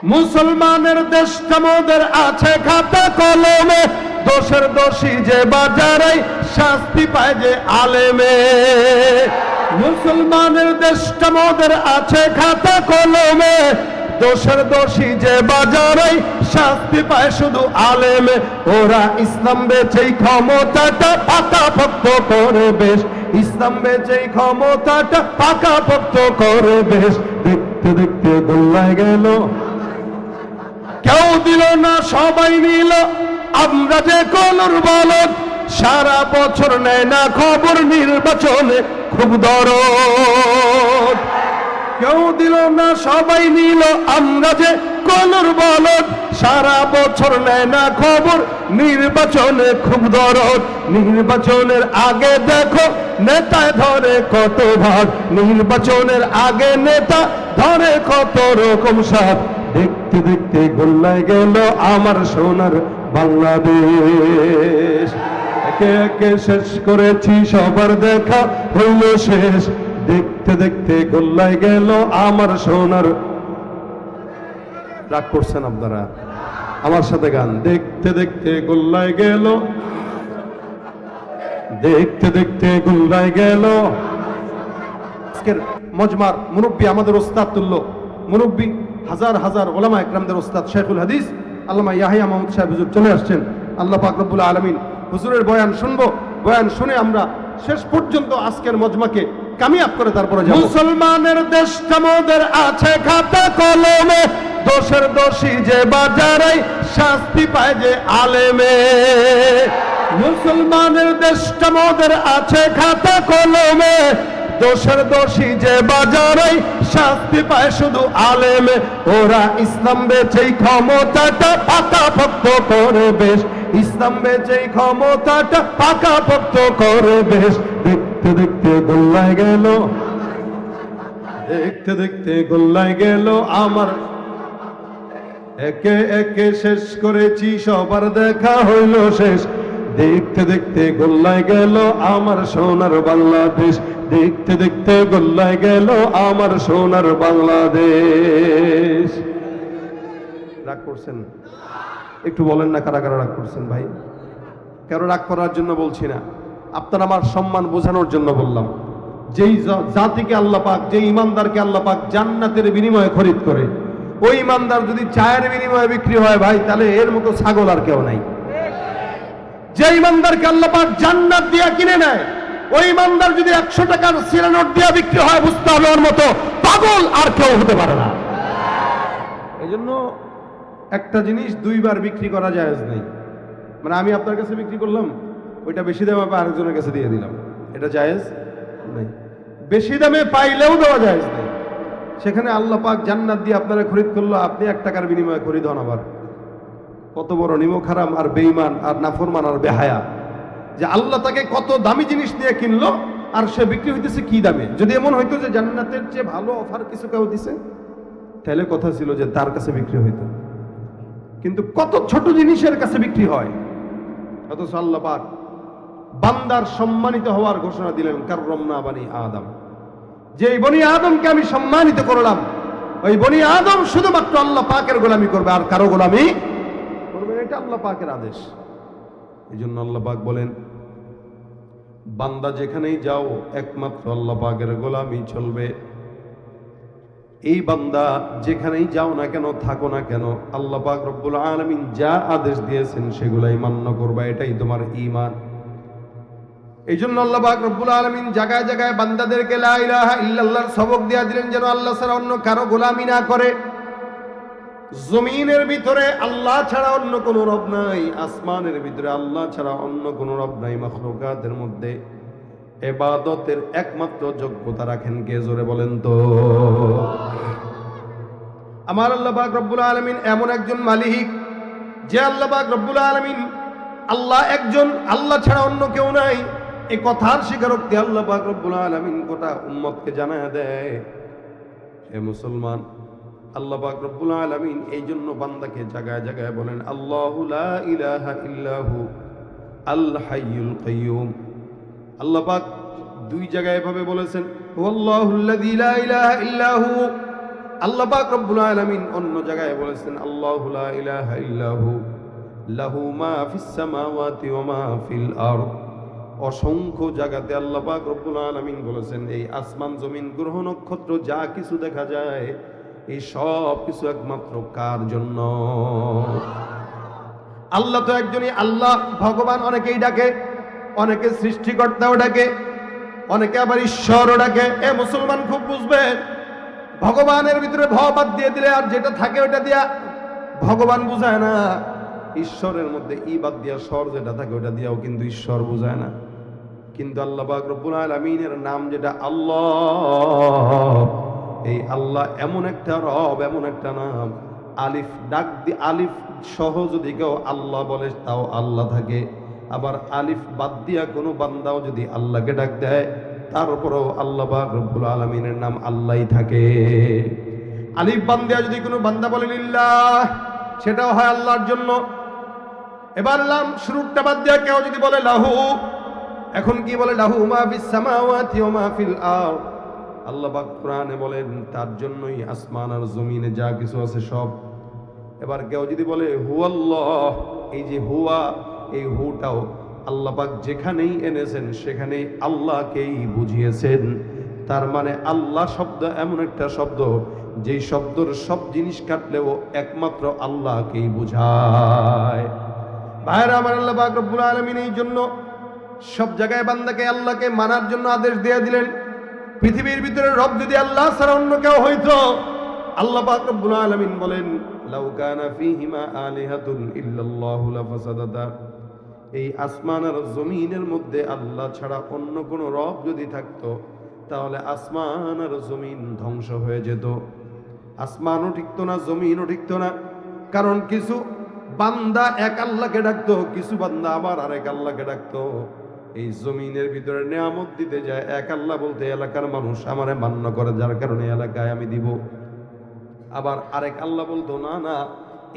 মুসলমানের দেশটা মোদের আছে খাতা কলমে, দোষের দোষী যে বাজারে শাস্তি পায় যে আলেমে। মুসলমানের দেশটা মোদের আছে খাতা কলমে, দোষের দোষী যে বাজারে শাস্তি পায় শুধু আলেমে। ওরা ইসলাম বেচেই ক্ষমতাটা পাকাপোক্ত করে বেশ, ইসলাম বেচেই ক্ষমতাটা পাকাপোক্ত করে বেশ। দেখতে দেখতে গোল্লায় গেল, কেউ দিল না সবাই নিল, আমরা যে কলর বলদ। সারা বছর নেয় না খবর, নির্বাচনে খুব দরদ। কেউ দিল না সবাই নিল, আমরা যে কলর বলদ। সারা বছর নেয় না খবর, নির্বাচনে খুব দরদ। নির্বাচনের আগে দেখো নেতায় ধরে কত ভাগ, নির্বাচনের আগে নেতা ধরে কত রকম স্বাদ। দেখতে দেখতে গোল্লায় গেল আমার সোনার বাংলাদেশ। একে একে শেষ করেছি সবার দেখা হইল শেষ। দেখতে দেখতে গোল্লায় গেল আমার সোনার। রাগ করছেন আপনারা? আমার সাথে গান। দেখতে দেখতে গোল্লায় গেল, দেখতে দেখতে গোল্লায় গেল। আজকের মজমার মুরব্বী আমাদের ওস্তাদ তুল্য মুরব্বী, হাজার হাজার ওলামা একরামদের ওস্তাদ শেখুল হাদিস আল্লামা ইয়াহিয়া মাহমুদ সাহেব হুজুর চলে আসছেন। আল্লাহ পাক রব্বুল আলামিন হুজুরের বয়ান শুনবো, বয়ান শুনে আমরা শেষ পর্যন্ত আজকের মজমাকে কামিয়াব করে তারপরে যাব। মুসলমানের দেশটা মোদের আছে খাতা কলমে, দোষের দোষী যে বাজারে শাস্তি পায় যে আলেমে। মুসলমানের দেশটা মোদের আছে খাতা কলমে, দোষের দোষী যে বাজারে শাস্তি পায় শুধু আলেমে। ওরা ইসলাম বেচেই ক্ষমতাটা পাকাপোক্ত করে বেশ, ইসলাম বেচেই ক্ষমতাটা পাকাপোক্ত করে বেশ। দেখতে দেখতে গোল্লায় গেল, দেখতে দেখতে গোল্লায় গেল আমার। একে একে শেষ করেছি সবার দেখা হইল শেষ। দেখতে দেখতে গোল্লায় গেল আমার সোনার বাংলাদেশ। দেখতে দেখতে গোল্লায় গেল আমার সোনার বাংলাদেশ। রাগ করছেন? একটু বলেন না কারা কারা রাগ করছেন ভাই? কারো রাগ করার জন্য বলছি না, আপনার আমার সম্মান বোঝানোর জন্য বললাম। যেই জাতিকে আল্লাহ পাক, যে ইমানদারকে আল্লাহ পাক জান্নাতের বিনিময়ে খরিদ করে, ওই ইমানদার যদি চায়ের বিনিময়ে বিক্রি হয় ভাই, তাহলে এর মতো ছাগল আর কেউ নাই। যে ইমানদারকে আল্লাহ পাক জান্নাত দিয়া কিনে নেয়, ওই ইমানদার যদি 100 টাকার সিরা নোট দিয়া বিক্রি হয়, বুঝতে হবে ওর মতো পাগল আর কেউ হতে পারে না। এই জন্য একটা জিনিস দুইবার বিক্রি করা জায়েজ নেই। মানে আমি আপনার কাছে বিক্রি করলাম, ওইটা বেশি দামে পাই আরেকজনের কাছে দিয়ে দিলাম, এটা জায়েজ নেই। বেশি দামে পাইলেও দেওয়া জায়েজ নেই। সেখানে আল্লাহ পাক জান্নাত দিয়ে আপনারা খরিদ করলো, আপনি 1 টাকার বিনিময়ে খরিদ হন। আবার কত বড় নিমক হারাম আর বেঈমান আর নাফরমান আর বেহায়া, যে আল্লাহ তাকে কত দামি জিনিস দিয়ে কিনলো আর সে বিক্রি হইতেছে কি দামে। যদি এমন হইতো যে জান্নাতের চেয়ে ভালো অফার কিছু কেউ দিছে, তাহলে কথা ছিল যে তার কাছে বিক্রি হইতো। কিন্তু কত ছোট জিনিসের কাছে বিক্রি হয়। অথচ আল্লাহ পাক বান্দার সম্মানিত হওয়ার ঘোষণা দিলেন, কাররামনা বানি আদম। যে বনি আদমকে আমি সম্মানিত করলাম, ওই বনি আদম শুধুমাত্র আল্লাহ পাকের গোলামি করবে, আর কারো গোলামি করবে না। এটা আল্লাহ পাকের আদেশ। এই জন্য আল্লাহ পাক বলেন, বান্দা যেখানেই যাও একমাত্র আল্লাহ পাকের গোলামি চলবে। এই বান্দা যেখানেই যাও না কেন, থাকো না কেন, আল্লাহ পাক রব্বুল আলামিন যা আদেশ দিয়েছেন সেগুলাই মান্য করবা, এটাই তোমার ঈমান। এই জন্য আল্লাহ পাক রব্বুল আলামিন জায়গায় জায়গায় বান্দাদেরকে লা ইলাহা ইল্লাল্লাহর সবক দিয়া দিলেন, যেন আল্লাহ ছাড়া অন্য কারো গোলামি না করে। জমিনের ভিতরে আল্লাহ ছাড়া অন্য কোনো রব নাই, আসমানের ভিতরে আল্লাহ ছাড়া অন্য কোনো রব নাই। মাখলুকাতের মধ্যে ইবাদতের একমাত্র যোগ্যতা রাখেন কে? জোরে বলেন তো। আমার আল্লাহ পাক রব্বুল আলামিন এমন একজন মালিক, যে আল্লাহ পাক রব্বুল আলামিন আল্লাহ একজন, আল্লাহ ছাড়া অন্য কেউ নাই। এই কথার স্বীকারোক্তি আল্লাহ পাক রব্বুল আলামিন গোটা উম্মতকে জানায় দেয়। হে মুসলমান, আল্লাহ পাক রব্বুল আলামিন এই জন্য বান্দাকে জায়গায় জায়গায় বলেন, আল্লাহু লা ইলাহা ইল্লাহু আল হাইয়ুল কাইয়ুম। আল্লাহ পাক 2 জায়গায় এভাবে বলেছেন, হুয়াল্লাহুল্লাযী লা ইলাহা ইল্লাহু আল্লাহ পাক রব্বুল আলামিন অন্য জায়গায় বলেছেন আল্লাহু লা ইলাহা ইল্লাহু লাহু মা ফিস সামাওয়াতি ওয়া মা ফিল আরদ। অসংখ্য জায়গাতে আল্লাহ পাক রব্বুল আলামিন বলেছেন এই আসমান জমিন গ্রহ নক্ষত্র যা কিছু দেখা যায় এই সব কিছু একমাত্র কার জন্য? আল্লাহ তো একজনই আল্লাহ। ভগবান অনেকেই ডাকে, অনেকে সৃষ্টিকর্তাও ডাকে, অনেকে আবার ঈশ্বরও ডাকে। এ মুসলমান খুব বুঝবে, ভগবানের ভিতরে ভ বাদ দিয়ে দিলে আর যেটা থাকে ওটা দিয়া ভগবান বুঝায় না। ঈশ্বরের মধ্যে ই বাদ দিয়া স্বর যেটা থাকে ওটা দিয়াও কিন্তু ঈশ্বর বুঝায় না। কিন্তু আল্লাহ পাক রব্বুল আলামিনের নাম যেটা আল্লাহ, এই আল্লাহ এমন একটা রব, এমন একটা নাম, আলিফ ডাক দি আলিফ সহ যদি কেউ আল্লাহ বলে তাও আল্লাহ থাকে। আবার আলিফ বাদ দিয়া কোনো বান্দাও যদি আল্লাহকে ডাক দেয় তারপরেও আল্লাহ পাক রব্বুল আলামিনের নাম আল্লাহই থাকে। আলিফ বাদ দিয়া যদি কোনো বান্দা বলে লিল্লাহ, সেটাও হয় আল্লাহর জন্য। এবার লাম শুরুটা বাদ দিয়া কেউ যদি বলে লাহু, এখন কি বলে? লাহু মা ফিস সামাওয়াতি ওয়া মা ফিল আরদ। আল্লাহ পাক কোরআনে বলেন তার জন্যই আসমান আর জমিনে যা কিছু আছে সব। এবার কেউ যদি বলে হুয়াল্লাহ, এই যে হুয়া, এই হুটাও আল্লাহ পাক যেখানেই এনেছেন সেখানেই আল্লাহকেই বুঝিয়েছেন। তার মানে আল্লাহ শব্দ এমন একটা শব্দ যেই শব্দর সব জিনিস কাটলেও একমাত্র আল্লাহকেই বুঝায়। ভাইরা আমার, আল্লাহ পাক রব্বুল আলামিন এই জন্য সব জায়গায় বান্দাকে আল্লাহকে মানার জন্য আদেশ দিয়ে দিলেন। পৃথিবীর ভিতরে রব যদি আল্লাহ ছাড়া অন্য কেউ হইতো, আল্লাহ পাক রব্বুল আলামিন বলেন লাউ কানা ফীহিমা আলিহাতুন ইল্লাল্লাহু লাফাসাদাতা। এই আসমান আর জমিনের মধ্যে আল্লাহ ছাড়া অন্য কোন রব যদি থাকতো তাহলে আসমান আর জমিন ধ্বংস হয়ে যেত। আসমানও টিকতো না, জমিনও টিকতো না। কারণ কিছু বান্দা এক আল্লাহকে ডাকতো, কিছু বান্দা আবার আরেক আল্লাহকে ডাকতো। এই জমিনের ভিতরে নিয়ামত দিতে যায় এক আল্লাহ বলতে এলাকার মানুষ আমারে মান্য করে, যার কারণে এলাকায় আমি দিব। আবার আরেক আল্লাহ বলতো না না,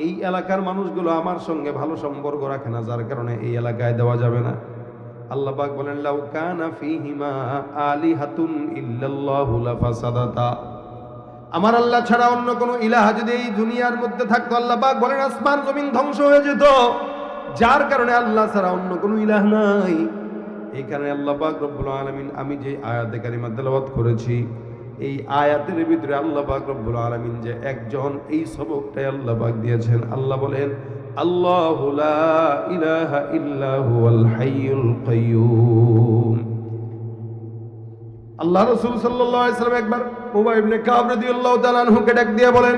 এই এলাকার মানুষগুলো আমার সঙ্গে ভালো সম্পর্ক রাখে না, যার কারণে এই এলাকায় দেওয়া যাবে না। আল্লাহ পাক বলেন লাউ কানা ফীহিমা আলিহাতুন ইল্লাল্লাহু লাফাসাদাতা। আমার আল্লাহ ছাড়া অন্য কোনো ইলাহ যদি এই দুনিয়ার মধ্যে থাকতো, আল্লাহ পাক বলেন আসমান জমিন ধ্বংস হয়ে যেত। যার কারণে আল্লাহ ছাড়া অন্য কোনো ইলাহ নাই। এই কারণে আল্লাহ পাক রব্বুল আলামিন আমি যে আয়াতে কারিমা তেলাওয়াত করেছি, এই আয়াতের ভিতরে আল্লাহ পাক রব্বুল আলামিন যে একজন, এই সবকটাই আল্লাহ পাক দিয়েছেন। আল্লাহ বলেন আল্লাহু লা ইলাহা ইল্লা হুয়াল হাইয়ুল কাইয়্যুম। আল্লাহ রাসূল সাল্লাল্লাহু আলাইহি ওয়াসাল্লাম একবার উবাই ইবনে কাব রাদিয়াল্লাহু তাআলা আনহুকে ডাক দিয়ে বলেন,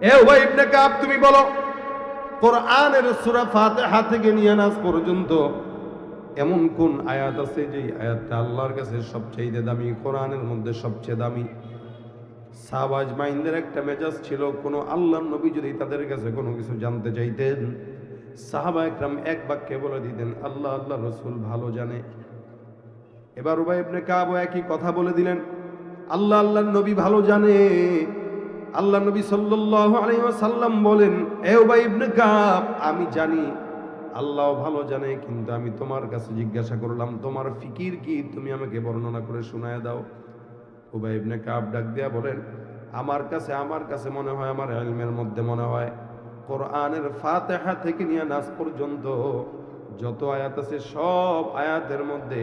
এ উবাই ইবনে কাব, তুমি বলো কোরআনের সূরা ফাতিহা থেকে নিয়ে নাস পর্যন্ত এমন কোন আয়াত আছে যে আয়াতটা আল্লাহর কাছে সবচেয়ে দামি, কোরআনের মধ্যে সবচেয়ে দামি? সাহাবা আজমাইনদের একটা মেজাজ ছিল, কোনো আল্লাহর নবী যদি তাদের কাছে কোনো কিছু জানতে চাইতেন, সাহাবা একরাম এক বাক্যে বলে দিতেন আল্লাহ আল্লাহ রাসূল ভালো জানে। এবার উবাই ইবনে কাব একই কথা বলে দিলেন, আল্লাহ আল্লাহর নবী ভালো জানে। আল্লাহ নবী সাল্লাল্লাহু আলাইহি ওয়াসাল্লাম বলেন, এ উবাই ইবনে কাব, আমি জানি আল্লাহ ভালো জানে, কিন্তু আমি তোমার কাছে জিজ্ঞাসা করলাম তোমার ফিকির কি, তুমি আমাকে বর্ণনা করে শোনায় দাও। উবাই ইবনে কাব ডাক দিয়া বলেন, আমার কাছে মনে হয়, আমার ইলমের মধ্যে মনে হয় কোরআনের ফাতিহা থেকে নিয়ে নাস পর্যন্ত যত আয়াত আছে সব আয়াতের মধ্যে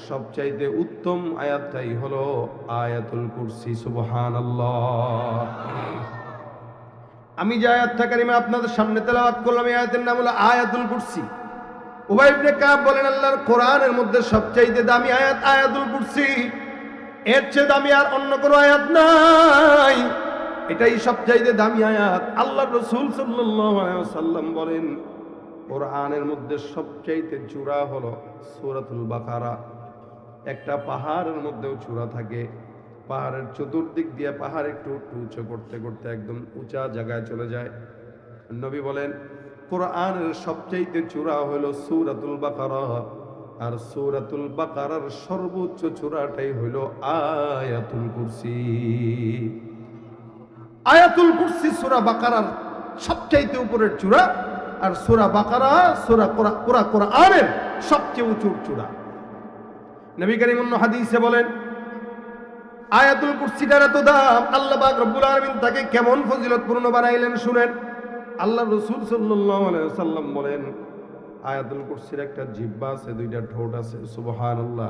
সবচাইতে উত্তম আয়াতটাই হলো আয়াতুল কুরসি। সুবহানাল্লাহ। আমি যে আয়াতটা কারিমা আপনাদের সামনে তেলাওয়াত করলাম, এই আয়াতের নাম হলো আয়াতুল কুরসি। উবাই ইবনে কাব বলেন আল্লাহর কোরআনের মধ্যে সবচাইতে দামি আয়াত আয়াতুল কুরসি। এর চেয়ে দামি আর অন্য কোনো আয়াত নাই, এটাই সবচাইতে দামি আয়াত। আল্লাহর রাসূল সাল্লাল্লাহু আলাইহি ওয়াসাল্লাম বলেন কোরআনের মধ্যে সবচাইতে চূড়া হলো সূরাতুল বাকারা। একটা পাহাড়ের মধ্যেও চূড়া থাকে, পাহাড়ের চতুর্দিক দিয়ে পাহাড় একটু উঁচু করতে করতে একদম উঁচা জায়গায় চলে যায়। নবী বলেন কোরআনের সবচাইতে চূড়া হলো সূরাতুল বাকারা, আর সূরাতুল বাকারার সর্বোচ্চ চূড়াটাই হলো আয়াতুল কুরসি। আয়াতুল কুরসি সূরা বাকারার সবচাইতে উপরের চূড়া, আর সূরা বাকারা সূরা কোরআনের সবচেয়ে উঁচু চূড়া। নবী করিম অন্য হাদিসে বলেন আয়াতুল কুরসিটার এত দাম, আল্লাহ পাক রব্বুল আলামিন তাকে কেমন ফজিলতপূর্ণ বানাইলেন শুনেন। আল্লাহ রাসূল সাল্লাল্লাহু আলাইহি ওয়াসাল্লাম বলেন, আয়াতুল কুরসির একটা জিহ্বা আছে, দুইটা ঠোঁট আছে। সুবহানাল্লাহ।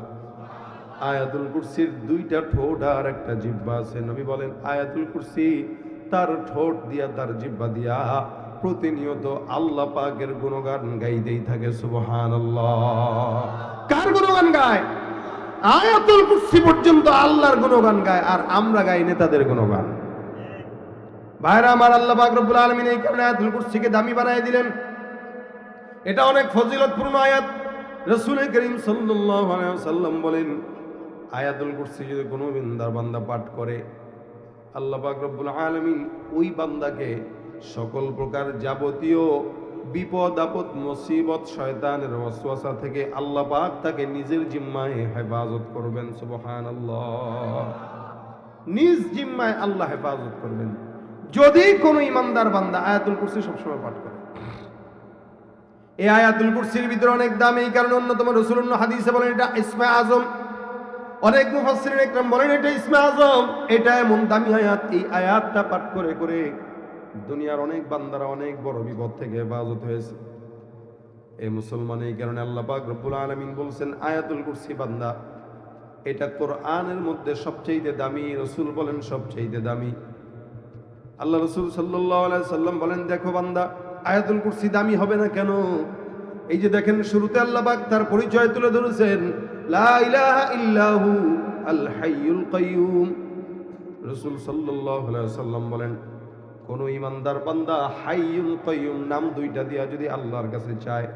আয়াতুল কুরসির দুইটা ঠোঁট আর একটা জিহ্বা আছে। নবী বলেন, আয়াতুল কুরসি তার ঠোঁট দিয়া, তার জিহ্বা দিয়া প্রতিনিয়ত আল্লাহ পাকের গুণগান গাইতেই থাকে। সুবহানাল্লাহ। কার গুণগান গায়? আয়াতুল কুরসি পর্যন্ত আল্লাহর গুণগান গায়, আর আমরা গাই নেতাদের গুণগান। ভাইরা আমার, আল্লাহ পাক রব্বুল আলামিন এই কারণে আয়াতুল কুরসিকে দামি বানায় দিলেন। এটা অনেক ফজিলতপূর্ণ আয়াত। রাসূল করিম সাল্লাল্লাহু আলাইহি ওয়াসাল্লাম বলেন, আয়াতুল কুরসি যদি কোনো বান্দা পাঠ করে, আল্লাহ পাক রব্বুল আলামিন ওই বান্দাকে সকল প্রকার যাবতীয় বিপদ আপদ মুসিবত শয়তানের ওয়াসওয়াসা থেকে আল্লাহ পাক তাকে নিজের জিম্মায় হেফাজত করবেন। সুবহানাল্লাহ। নিজ জিম্মায় আল্লাহ হেফাজত করবেন যদি কোনো ইমানদার বান্দা আয়াতুল কুরসি সবসময় পাঠ করে। এই আয়াতুল কুরসির ভিতরে অনেক দাম, এই কারণে অন্যতম রাসূলুল্লাহ হাদিসে বলেন এটা ইসমে আজম। অনেক মুফাসসিরিন ইকরাম বলেন এটা ইসমে আজম, এটা এমন দামি আয়াত, এই আয়াতটা পাঠ করে করে দুনিয়ার অনেক বান্দারা অনেক বড় বিপদ থেকে হেফাজত হয়েছে। এই মুসলমান, এই কারণে আল্লাহ পাক রব্বুল আলামিন বলছেন আয়াতুল কুরসি বান্দা, এটা কোরআনের মধ্যে সবচেয়ে দামি। রাসূল বলেন সবচেয়ে দামি। আল্লাহ রাসূল সাল্লাল্লাহু আলাইহি সাল্লাম বলেন, দেখো বান্দা, আয়াতুল কুরসি দামি হবে না কেন? এই যে দেখেন শুরুতে আল্লাহ পাক তার পরিচয় তুলে ধরেছেন, লা ইলাহা ইল্লাহু আল হাইয়ুল কাইয়ুম। রাসূল সাল্লাল্লাহু আলাইহি সাল্লাম বলেন, কোন ইমানদার বান্দা হাইয়ুল কাইয়ুম নাম দুইটা দিয়া যদি আল্লাহর কাছে চায়,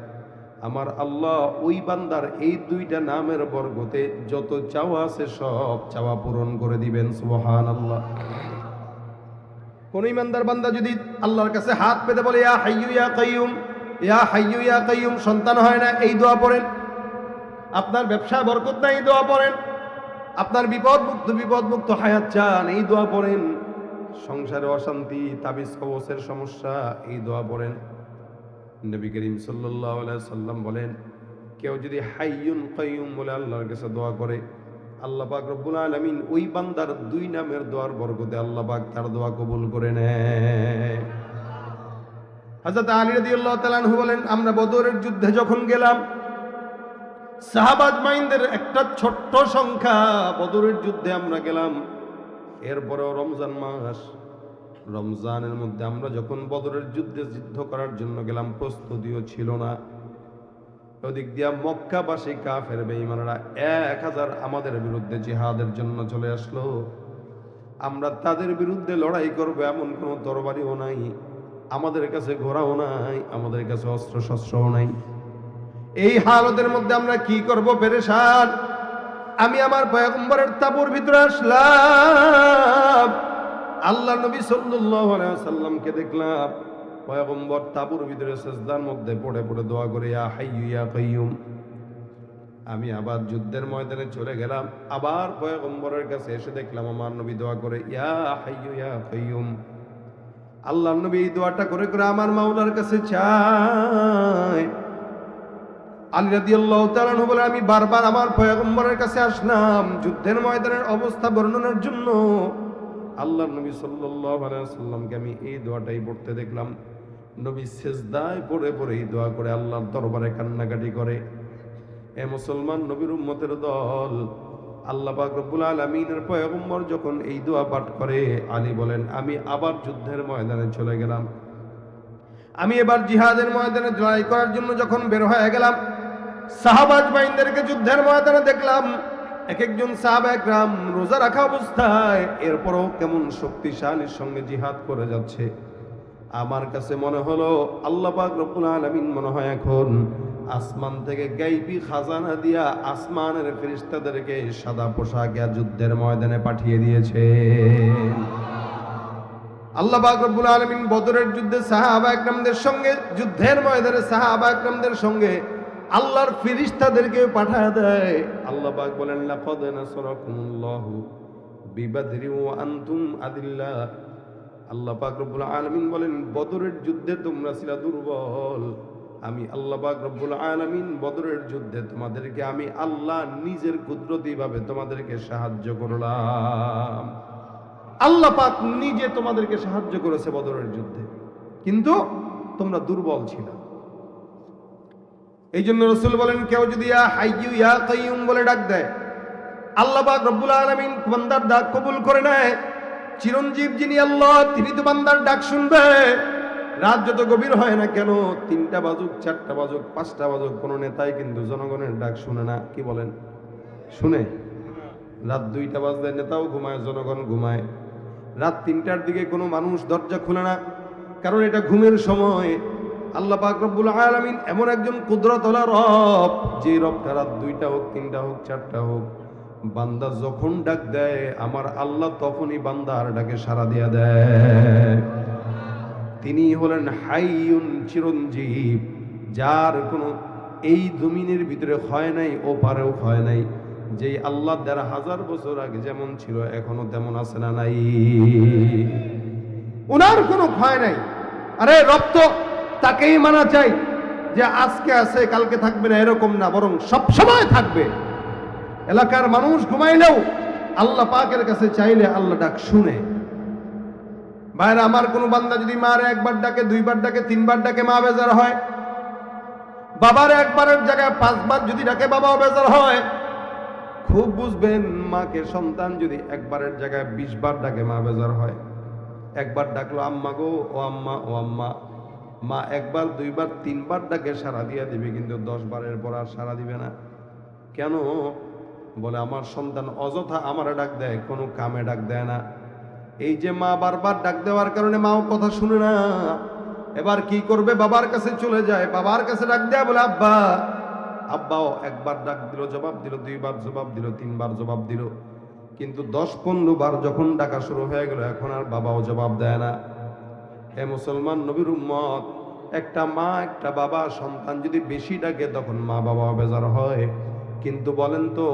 আমার আল্লাহ ওই বান্দার এই দুইটা নামের বরকতে যত চাওয়া আছে সব চাওয়া পূরণ করে দিবেন। সুবহানাল্লাহ। কোন ইমানদার বান্দা যদি আল্লাহর কাছে হাত পেতে বলে, ইয়া হাইয়ু ইয়া কাইয়ুম, ইয়া হাইয়ু ইয়া কাইয়ুম, সন্তান হয় না, এই দোয়া পড়েন। আপনার ব্যবসা বরকত নাই, এই দোয়া পড়েন। আপনার বিপদ মুক্ত হায়াত চান, এই দোয়া পড়েন। সংসারে অশান্তি, তাবিজ কবচের সমস্যা, এই দোয়া পড়েন। নবী করিম সাল্লাল্লাহু আলাইহি সাল্লাম বলেন, কেউ যদি হাইয়ুন কাইয়ুম বলে আল্লাহর কাছে দোয়া করে, আল্লাহ পাক রব্বুল আলামিন ওই বান্দার দুই নামের দোয়ার বরকতে আল্লাহ পাক তার দোয়া কবুল করে নেয়। হযরত আলী রাদিয়াল্লাহু তাআলা আনহু বলেন, আমরা বদরের যুদ্ধে যখন গেলাম, সাহাবা আজমাইনদের একটা ছোট্ট সংখ্যা, বদরের যুদ্ধে আমরা গেলাম। এরপরেও রমজান মাস, রমজানের মধ্যে আমরা যখন বদরের যুদ্ধ করার জন্য গেলাম, প্রস্তুতিও ছিল না। ওদিক দিয়া মক্কাবাসী কাফের বেঈমানরা 1000 আমাদের বিরুদ্ধে জিহাদের জন্য চলে আসলো। আমরা তাদের বিরুদ্ধে লড়াই করবো এমন কোনো তরবারিও নাই, আমাদের কাছে ঘোড়াও নাই, আমাদের কাছে অস্ত্র শস্ত্রও নাই। এই হালতের মধ্যে আমরা কি করব পেরেশান। আমি আমার পয়গম্বরের তাঁবুর ভিতরে আসলাম, আল্লাহ নবী সাল্লাল্লাহু আলাইহি ওয়াসাল্লামকে দেখলাম পয়গম্বর তাঁবুর ভিতরে সিজদার মধ্যে পড়ে পড়ে দোয়া করে, ইয়া হাইয়ু ইয়া কাইয়ুম। আমি আবার যুদ্ধের ময়দানে চলে গেলাম, আবার পয়গম্বরের কাছে এসে দেখলাম আমার নবী দোয়া করে, ইয়া হাইয়ু ইয়া কাইয়ুম। আল্লাহ নবী এই দোয়াটা করে করে আমার মাওলার কাছে চায়। আলী রাদিয়াল্লাহু তাআলা আনহু বলেন, আমি বারবার আমার পয়গম্বরের কাছে আসলাম যুদ্ধের ময়দানের অবস্থা বর্ণনার জন্য। আল্লাহর নবী সাল্লাল্লাহু আলাইহি ওয়াসাল্লামকে আমি এই দোয়াটাই পড়তে দেখলাম। নবী সিজদায় পড়ে পড়ে এই দোয়া করে আল্লাহর দরবারে কান্নাকাটি করে। এ মুসলমান নবীর উম্মতের দল, আল্লাহ পাক রব্বুল আলামিনের পয়গম্বর যখন এই দোয়া পাঠ করে, আলী বলেন আমি আবার যুদ্ধের ময়দানে চলে গেলাম। আমি এবার জিহাদের ময়দানে লড়াই করার জন্য যখন বের হয়ে গেলাম, সাহাবা আজমাইনদেরকে যুদ্ধের ময়দানে দেখলাম। এক একজন সাহাবা একরাম রোজা রাখা অবস্থায় এরপরও কেমন শক্তিশালীর সঙ্গে জিহাদ করে যাচ্ছে। আমার কাছে মনে হলো আল্লাহ পাক রব্বুল আলামিন মনে হয় এখন আসমান থেকে গায়বী খাজানা দিয়া আসমানের ফেরেশতাদেরকে সাদা পোশাকে যুদ্ধের ময়দানে পাঠিয়ে দিয়েছে। আল্লাহ পাক রব্বুল আলামিন বদরের যুদ্ধে সাহাবা একরামদের সঙ্গে, যুদ্ধের ময়দানে সাহাবা একরামদের সঙ্গে আল্লাহর ফেরেশতাদেরকে পাঠায় দেয়। আল্লাহ পাক বলেন, লাকাদ নাসরাকুমুল্লাহু বিবাদরি ওয়া আনতুম আদিল্লা। আল্লাহ পাক রব্বুল আলামিন বলেন, বদরের যুদ্ধে তোমরা ছিলা দুর্বল, আমি আল্লাহ পাক রব্বুল আলামিন বদরের যুদ্ধে তোমাদেরকে আমি আল্লাহ নিজের কুদরতি ভাবে তোমাদেরকে সাহায্য করলাম। আল্লাহ পাক নিজে তোমাদেরকে সাহায্য করেছে বদরের যুদ্ধে, কিন্তু তোমরা দুর্বল ছিল। এই জন্য রাসূল বলেন, কেউ যদি ইয়া হাইয়্যু ইয়া কাইয়্যুম বলে ডাক দেয়, আল্লাহ পাক রব্বুল আলামিন বান্দার ডাক কবুল করে নেয়। চিরঞ্জীব যিনি আল্লাহ, তিনি তো বান্দার ডাক শুনবে। রাত যত গভীর হয় না কেন, 3টা বাজুক, 4টা বাজুক, 5টা বাজুক, কোন নেতাই কিন্তু জনগণের ডাক শুনে না। কি বলেন? শুনে? রাত 2টা বাজলে নেতাও ঘুমায়, জনগণ ঘুমায়। রাত 3টার দিকে কোনো মানুষ দরজা খুলে না, কারণ এটা ঘুমের সময়। আল্লাহ পাক রব্বুল আলামিন এমন একজন কুদরতওয়ালা রব, যে রবটা রাত 2টা হোক, 3টা হোক, 4টা হোক, বান্দা যখন ডাক দেয় আমার আল্লাহ তখনই বান্দার ডাকে সাড়া দিয়া দেয়। তিনি হলেন হাইয়ুন, চিরঞ্জীব, যার কোনো এই জমিনের ভিতরে হয় নাই, ও পারেও হয় নাই। যে আল্লাহ 1,500 বছর আগে যেমন ছিল এখনো তেমন আছে না নাই? ওনার কোনো ক্ষয় নাই। আরে রব তো তাকেই মানা চাই যে আজকে আছে কালকে থাকবে না, এরকম না, বরং সব সময় থাকবে। এলাকার মানুষ ঘুমাইলেও আল্লাহ পাকের কাছে চাইলে আল্লাহ ডাক শুনে। ভাইরা আমার, কোনো বান্দা যদি মারে একবার ডাকে, 2বার ডাকে, 3বার ডাকে, মা বেজার হয়। বাবার একবারের জায়গায় 5বার যদি ডাকে, বাবাও বেজার হয়। খুব বুঝবেন, মাকে সন্তান যদি একবারের জায়গায় 20 বার ডাকে, মা বেজার হয়। একবার ডাকলো আম্মা গো, ও আম্মা, ও আম্মা, মা 1বার 2বার 3বার ডাকে সাড়া দিয়া দিবে, কিন্তু 10 বারের পর আর সাড়া দিবে না। কেন? বলে আমার সন্তান অযথা আমার ডাক দেয়, কোনো কামে ডাক দেয় না। এই যে মা বারবার ডাক দেওয়ার কারণে মাও কথা শুনে না। এবার কি করবে? বাবার কাছে চলে যায়, বাবার কাছে ডাক দেয়া বলে আব্বা। আব্বাও একবার ডাক দিল, জবাব দিল, 2বার জবাব দিল, 3বার জবাব দিল, কিন্তু 10-15 বার যখন ডাকা শুরু হয়ে গেল, এখন আর বাবাও জবাব দেয় না। হে মুসলমান নবীর উম্মত, একটা মা একটা বাবা সন্তান যদি বেশি ডাকে তখন মা বাবা বেজার হয়, কিন্তু বলেন তো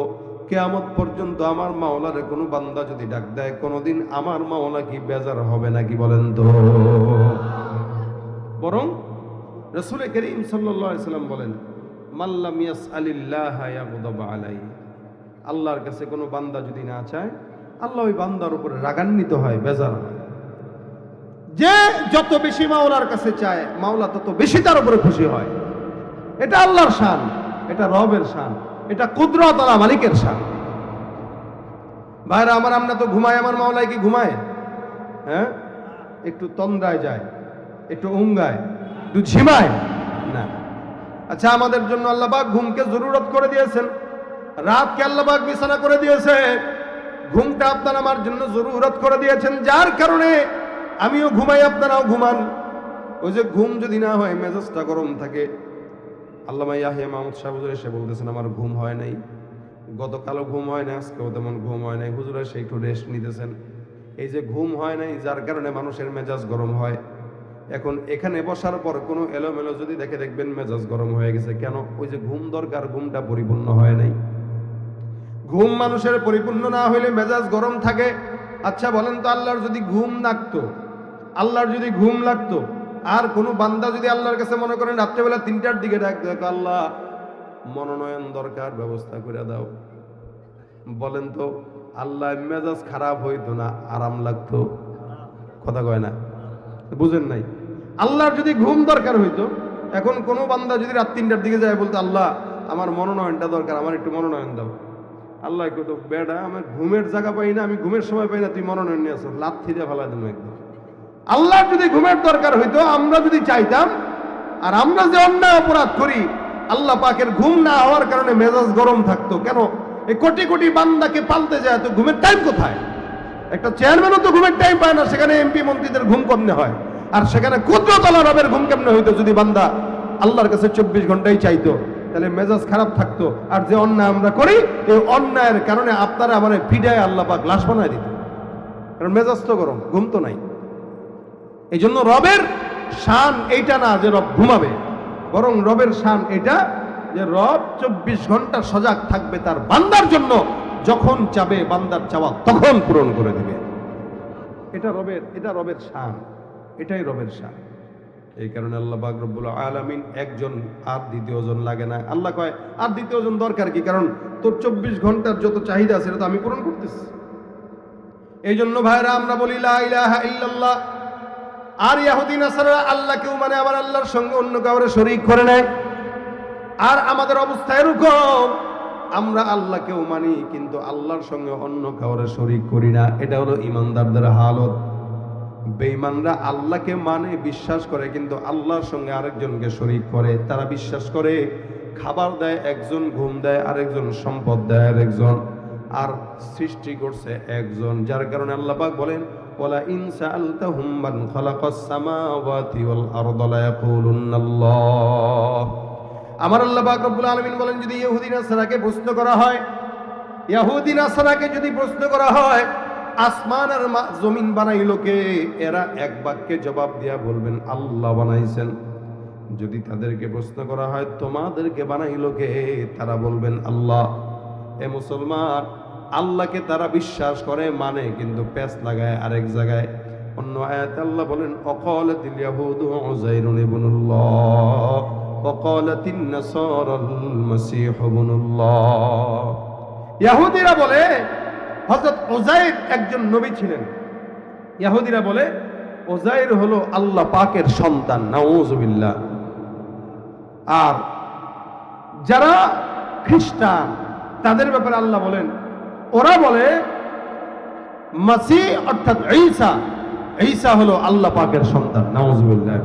কিয়ামত পর্যন্ত আমার মাওলারে কোনো বান্দা যদি ডাক দেয়, কোনোদিন আমার মাওলা কি বেজার হবে নাকি? বলেন তো। বরং রাসূল করিম সাল্লাল্লাহু আলাইহি সাল্লাম বলেন, মাল্লাম ইয়াসআলিল্লাহ ইয়াগদাব আলাইহি, আল্লাহর কাছে কোনো বান্দা যদি না চায়, আল্লাহ ওই বান্দার উপরে রাগান্বিত হয়, বেজার হয়। যে যত বেশি মাওলার কাছে চায়, মাওলা তত বেশি তার উপরে খুশি হয়। এটা আল্লাহর শান, এটা রবের শান, এটা কুদরত আলা মালিকের শান। ভাইরা আমার, আমরা তো ঘুমাই, আমার মাওলাই কি ঘুমায়? হ্যাঁ, একটু তন্দ্রায় যায়, একটু উঙ্গায়, একটু ঝিমায় না। আচ্ছা, আমাদের জন্য আল্লাহ পাক ঘুমকে জরুরত করে দিয়েছেন, রাতকে আল্লাহ পাক বিছানা করে দিয়েছে। ঘুমটা আপনার আমার জন্য জরুরত করে দিয়েছেন, যার কারণে আমিও ঘুমাই, আপনারাও ঘুমান। ওই যে ঘুম যদি না হয়, মেজাজটা গরম থাকে। আল্লামা ইয়াহিয়া মাহমুদ সাহেব এসে বলতেছেন, আমার ঘুম হয় নাই, গতকালও ঘুম হয় না, আজকেও তেমন ঘুম হয় নাই। হুজুর এসে একটু রেস্ট নিতেছেন। এই যে ঘুম হয় নাই, যার কারণে মানুষের মেজাজ গরম হয়। এখন এখানে বসার পর কোনো এলোমেলো যদি দেখে, দেখবেন মেজাজ গরম হয়ে গেছে। কেন? ওই যে ঘুম দরকার, ঘুমটা পরিপূর্ণ হয় নাই। ঘুম মানুষের পরিপূর্ণ না হইলে মেজাজ গরম থাকে। আচ্ছা বলেন তো, আল্লাহর যদি ঘুম লাগতো, আল্লাহর যদি ঘুম লাগতো, আর কোনো বান্দা যদি আল্লাহর কাছে মনে করেন রাত্রেবেলা 3টার দিকে ডাক দেয়, আল্লাহ মনোনয়ন দরকার, ব্যবস্থা করে দাও, বলেন তো আল্লাহ মেজাজ খারাপ হইতো না, আরাম লাগতো? কথা কয় না, বুঝেন নাই? আল্লাহর যদি ঘুম দরকার হইতো, এখন কোনো বান্দা যদি রাত 3টার দিকে যায় বলতো, আল্লাহ আমার মনোনয়নটা দরকার, আমার একটু মনোনয়ন দাও, আল্লাহ কত বেটা, আমার ঘুমের জায়গা পাই না, আমি ঘুমের সময় পাই না, তুই মনোনয়ন নিয়ে আসো, লাথি দিয়ে ফেলা দেবো একদম। আল্লাহর যদি ঘুমের দরকার হইতো, আমরা যদি চাইতাম, আর আমরা যে অন্যায় অপরাধ করি, আল্লাহ পাকের ঘুম না হওয়ার কারণে মেজাজ গরম থাকতো কেন? এই কোটি কোটি বান্দাকে পালতে যায়, তো ঘুমের টাইম কোথায়? একটা চেয়ারম্যানও তো ঘুমের টাইম পায় না, সেখানে এমপি মন্ত্রীদের ঘুম কেমনে হয়? আর সেখানে কুদরতওয়ালা রবের ঘুম কেমনে হইতো যদি বান্দা আল্লাহর কাছে 24 ঘন্টাই চাইতো? তাহলে মেজাজ খারাপ থাকতো। আর যে অন্যায় আমরা করি, এই অন্যায়ের কারণে আপনারা আমার পিডায় আল্লাহ পাক লাশ বানায় দিত, কারণ মেজাজ তো গরম, ঘুম তো নাই। এই জন্য রবের শান এইটা না যে রব ঘুমাবে, বরং রবের শান এটা যে রব 24 ঘন্টা সজাগ থাকবে তার বান্দার জন্য, যখন চাবে বান্দার চাওয়া তখন পূরণ করে দিবে। এটা রবের শান, এটাই রবের শান। এই কারণে আল্লাহ পাক রব্বুল আলামিন একজন, আর দ্বিতীয়জন লাগে না। আল্লাহ কয় আর দ্বিতীয়জন দরকার কি, কারণ তোর 24 ঘন্টার যত চাহিদা সেটা তো আমি পূরণ করতেছি। এই জন্য ভাইরা আমরা বলি লা ইলাহা ইল্লাল্লাহ। আর ইহুদি নাসারা আল্লাহকেও মানে আবার আল্লাহর সঙ্গে অন্য কাউরে শরীক করে নেয়। আর আমাদের অবস্থা এরকম, আমরা আল্লাহকেও মানি কিন্তু আল্লাহর সঙ্গে অন্য কাউরে শরীক করি না। এটা হলো ইমানদারদের হালত। বেঈমানরা আল্লাহকে মানে, বিশ্বাস করে, কিন্তু আল্লাহর সঙ্গে আরেকজনকে শরীক করে। তারা বিশ্বাস করে খাবার দেয় একজন, ঘুম দেয় আরেকজন, সম্পদ দেয় আরেকজন, আর সৃষ্টি করছে একজন। যার কারণে আল্লাহ পাক বলেন ওয়ালা ইন সাআলতাহুম মান খালাকাস সামাওয়াতি ওয়াল আরদা লা ইয়াকুলুনাল্লাহ। আমার আল্লাহ পাক রব্বুল আলামিন বলেন, যদি ইহুদি নাসারাকে প্রশ্ন করা হয়, ইহুদি নাসারাকে যদি প্রশ্ন করা হয় আসমান আর জমিন বানাইলো কে, এরা এক বাক্যে জবাব দিয়া বলবেন আল্লাহ বানাইছেন। যদি তাদেরকে প্রশ্ন করা হয় তোমাদেরকে বানাইলো কে, তারা বলবেন আল্লাহ। এ মুসলমান, আল্লাহকে তারা বিশ্বাস করে মানে, কিন্তু পেছ লাগায় আরেক জায়গায়। অন্য আয়াতে আল্লাহ বলেন অকালাতিল ইয়াহুদু উযাইরুন ইবনুল্লাহ ওয়াকালাতিন নাসারাল মাসীহু ইবনুল্লাহ। ইহুদিরা বলে হযরত উযাইর একজন নবী ছিলেন। ইহুদিরা বলে উযাইর হলো আল্লাহ পাকের সন্তান, নাউযুবিল্লাহ। আর যারা খ্রিস্টান তাদের ব্যাপারে আল্লাহ বলেন, ওরা বলে মাসীহ অর্থাৎ ঈসা, ঈসা হলো আল্লাহ পাকের সন্তান, নাউযুবিল্লাহ।